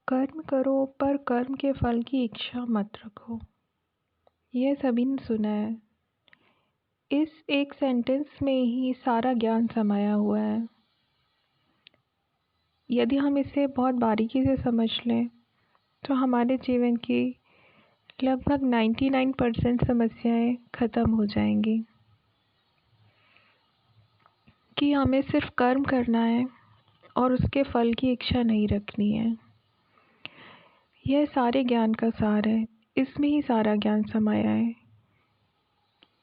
कर्म करो पर कर्म के फल की इच्छा मत रखो। यह सभी ने सुना है। इस एक सेंटेंस में ही सारा ज्ञान समाया हुआ है। यदि हम इसे बहुत बारीकी से समझ लें तो हमारे जीवन की लगभग 99% समस्याएं खत्म हो जाएंगी। कि हमें सिर्फ कर्म करना है और उसके फल की इच्छा नहीं रखनी है। यह सारे ज्ञान का सार है। इसमें ही सारा ज्ञान समाया है।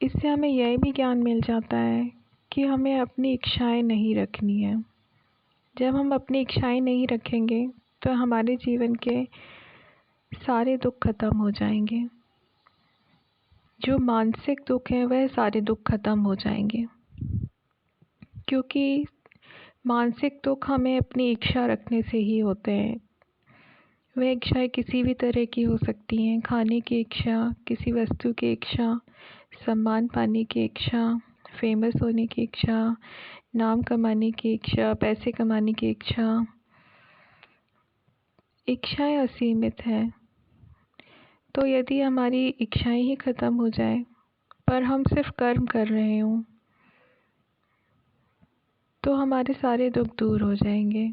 इससे हमें यह भी ज्ञान मिल जाता है कि हमें अपनी इच्छाएं नहीं रखनी है। जब हम अपनी इच्छाएं नहीं रखेंगे तो हमारे जीवन के सारे दुख खत्म हो जाएंगे। जो मानसिक दुख हैं वह सारे दुख खत्म हो जाएंगे, क्योंकि मानसिक दुख हमें अपनी इच्छा रखने से ही होते हैं। वह इच्छाएं किसी भी तरह की हो सकती हैं। खाने की इच्छा, किसी वस्तु की इच्छा, सम्मान पाने की इच्छा, फेमस होने की इच्छा, नाम कमाने की इच्छा, पैसे कमाने की इच्छा। इच्छाएं असीमित हैं। तो यदि हमारी इच्छाएं ही ख़त्म हो जाए पर हम सिर्फ कर्म कर रहे हों तो हमारे सारे दुख दूर हो जाएंगे,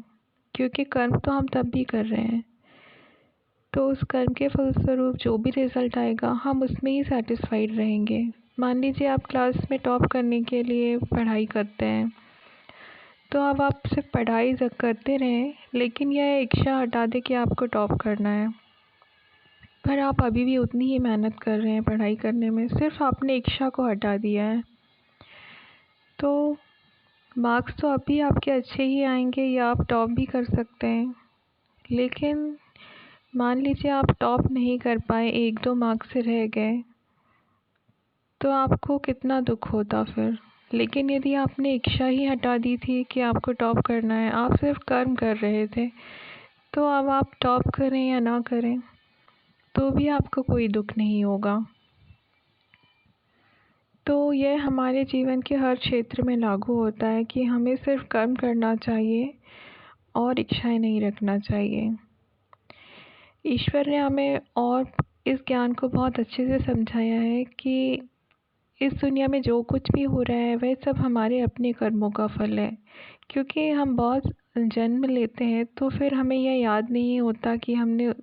क्योंकि कर्म तो हम तब भी कर रहे हैं। तो उस कर्म के फलस्वरूप जो भी रिज़ल्ट आएगा हम उसमें ही सेटिस्फाइड रहेंगे। मान लीजिए आप क्लास में टॉप करने के लिए पढ़ाई करते हैं, तो अब आप सिर्फ पढ़ाई करते रहें, लेकिन यह इच्छा हटा दें कि आपको टॉप करना है। पर आप अभी भी उतनी ही मेहनत कर रहे हैं पढ़ाई करने में, सिर्फ आपने इच्छा को हटा दिया है। तो मार्क्स तो अभी आपके अच्छे ही आएंगे या आप टॉप भी कर सकते हैं, लेकिन मान लीजिए आप टॉप नहीं कर पाए, 1-2 मार्क्स से रह गए, तो आपको कितना दुख होता फिर। लेकिन यदि आपने इच्छा ही हटा दी थी कि आपको टॉप करना है, आप सिर्फ कर्म कर रहे थे, तो अब आप टॉप करें या ना करें तो भी आपको कोई दुख नहीं होगा। तो यह हमारे जीवन के हर क्षेत्र में लागू होता है कि हमें सिर्फ कर्म करना चाहिए और इच्छाएं नहीं रखना चाहिए। ईश्वर ने हमें और इस ज्ञान को बहुत अच्छे से समझाया है कि इस दुनिया में जो कुछ भी हो रहा है वह सब हमारे अपने कर्मों का फल है। क्योंकि हम बहुत जन्म लेते हैं तो फिर हमें यह याद नहीं होता कि हमने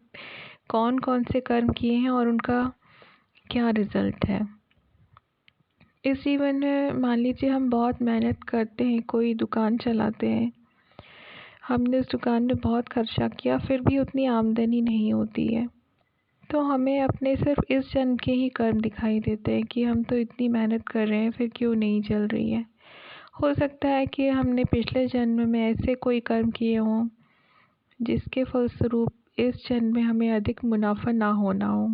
कौन कौन से कर्म किए हैं और उनका क्या रिज़ल्ट है। इस जीवन में मान लीजिए हम बहुत मेहनत करते हैं, कोई दुकान चलाते हैं, हमने उस दुकान में बहुत खर्चा किया, फिर भी उतनी आमदनी नहीं होती है, तो हमें अपने सिर्फ इस जन्म के ही कर्म दिखाई देते हैं कि हम तो इतनी मेहनत कर रहे हैं, फिर क्यों नहीं चल रही है। हो सकता है कि हमने पिछले जन्म में ऐसे कोई कर्म किए हों जिसके फलस्वरूप इस जन्म में हमें अधिक मुनाफा ना होना हो।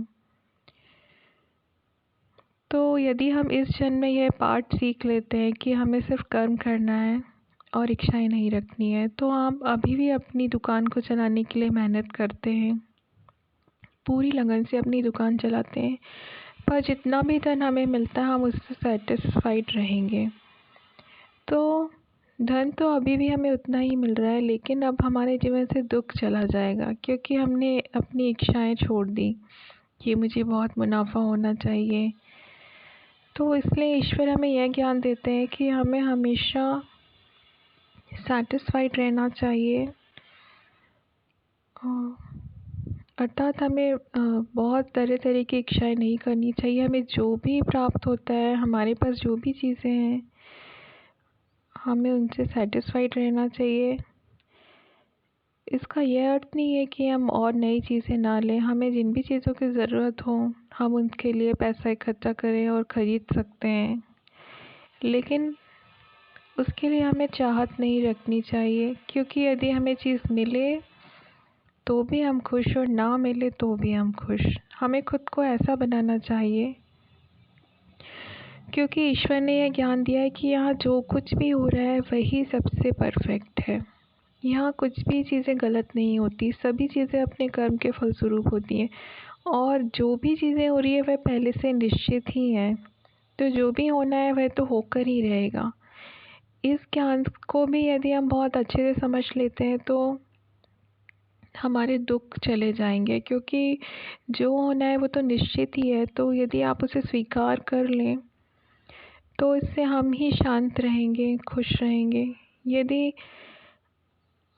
तो यदि हम इस जन्म में यह पाठ सीख लेते हैं कि हमें सिर्फ कर्म करना है और इच्छाएं नहीं रखनी है, तो हम अभी भी अपनी दुकान को चलाने के लिए मेहनत करते हैं, पूरी लगन से अपनी दुकान चलाते हैं, पर जितना भी धन हमें मिलता है हम उससे सेटिस्फाइड रहेंगे। तो धन तो अभी भी हमें उतना ही मिल रहा है, लेकिन अब हमारे जीवन से दुख चला जाएगा, क्योंकि हमने अपनी इच्छाएं छोड़ दी कि मुझे बहुत मुनाफा होना चाहिए। तो इसलिए ईश्वर हमें यह ज्ञान देते हैं कि हमें हमेशा सेटिस्फाइड रहना चाहिए, अर्थात हमें बहुत तरह तरह की इच्छाएं नहीं करनी चाहिए। हमें जो भी प्राप्त होता है, हमारे पास जो भी चीज़ें हैं, हमें उनसे सेटिस्फाइड रहना चाहिए। इसका यह अर्थ नहीं है कि हम और नई चीज़ें ना लें। हमें जिन भी चीज़ों की ज़रूरत हो हम उनके लिए पैसा इकट्ठा करें और ख़रीद सकते हैं, लेकिन उसके लिए हमें चाहत नहीं रखनी चाहिए, क्योंकि यदि हमें चीज़ मिले तो भी हम खुश और ना मिले तो भी हम खुश। हमें खुद को ऐसा बनाना चाहिए, क्योंकि ईश्वर ने यह ज्ञान दिया है कि यहाँ जो कुछ भी हो रहा है वही सबसे परफेक्ट है। यहाँ कुछ भी चीज़ें गलत नहीं होती, सभी चीज़ें अपने कर्म के फलस्वरूप होती हैं, और जो भी चीज़ें हो रही है वह पहले से निश्चित ही हैं। तो जो भी होना है वह तो होकर ही रहेगा। इस ज्ञान को भी यदि हम बहुत अच्छे से समझ लेते हैं तो हमारे दुख चले जाएंगे, क्योंकि जो होना है वो तो निश्चित ही है। तो यदि आप उसे स्वीकार कर लें तो इससे हम ही शांत रहेंगे, खुश रहेंगे। यदि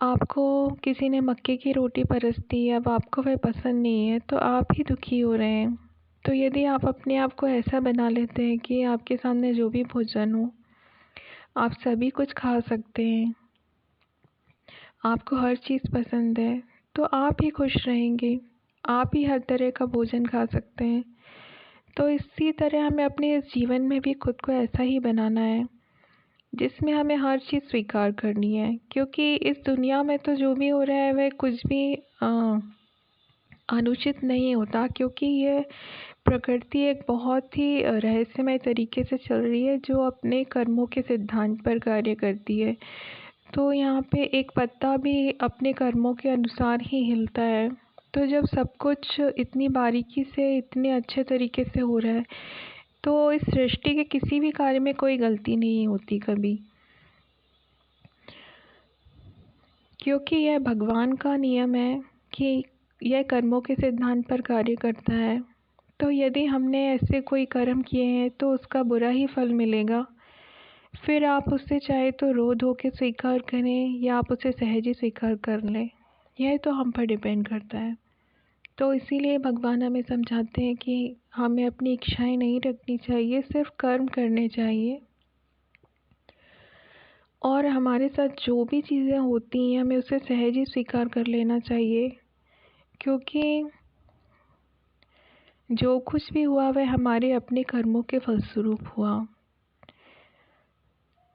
आपको किसी ने मक्के की रोटी परस दी, अब आपको वह पसंद नहीं है, तो आप ही दुखी हो रहे हैं। तो यदि आप अपने आप को ऐसा बना लेते हैं कि आपके सामने जो भी भोजन हो, आप सभी कुछ खा सकते हैं, आपको हर चीज़ पसंद है, तो आप ही खुश रहेंगे, आप ही हर तरह का भोजन खा सकते हैं। तो इसी तरह हमें अपने इस जीवन में भी खुद को ऐसा ही बनाना है, जिसमें हमें हर चीज़ स्वीकार करनी है। क्योंकि इस दुनिया में तो जो भी हो रहा है वह कुछ भी अनुचित नहीं होता, क्योंकि ये प्रकृति एक बहुत ही रहस्यमय तरीके से चल रही है, जो अपने कर्मों के सिद्धांत पर कार्य करती है। तो यहाँ पे एक पत्ता भी अपने कर्मों के अनुसार ही हिलता है। तो जब सब कुछ इतनी बारीकी से, इतने अच्छे तरीके से हो रहा है, तो इस सृष्टि के किसी भी कार्य में कोई गलती नहीं होती कभी, क्योंकि यह भगवान का नियम है कि यह कर्मों के सिद्धांत पर कार्य करता है। तो यदि हमने ऐसे कोई कर्म किए हैं तो उसका बुरा ही फल मिलेगा। फिर आप उससे चाहे तो रो धो के स्वीकार करें या आप उसे सहज ही स्वीकार कर लें, यह तो हम पर डिपेंड करता है। तो इसीलिए भगवान हमें समझाते हैं कि हमें अपनी इच्छाएं नहीं रखनी चाहिए, सिर्फ कर्म करने चाहिए। और हमारे साथ जो भी चीज़ें होती हैं हमें उसे सहज ही स्वीकार कर लेना चाहिए, क्योंकि जो कुछ भी हुआ वह हमारे अपने कर्मों के फलस्वरूप हुआ।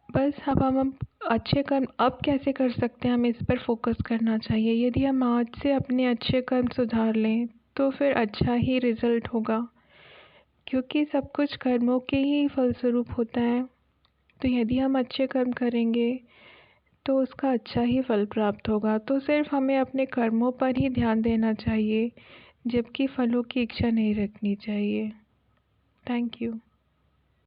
बस अब हम अच्छे कर्म अब कैसे कर सकते हैं, हमें इस पर फोकस करना चाहिए। यदि हम आज से अपने अच्छे कर्म सुधार लें तो फिर अच्छा ही रिज़ल्ट होगा, क्योंकि सब कुछ कर्मों के ही फलस्वरूप होता है। तो यदि हम अच्छे कर्म करेंगे तो उसका अच्छा ही फल प्राप्त होगा। तो सिर्फ हमें अपने कर्मों पर ही ध्यान देना चाहिए, जबकि फलों की इच्छा नहीं रखनी चाहिए। Thank you.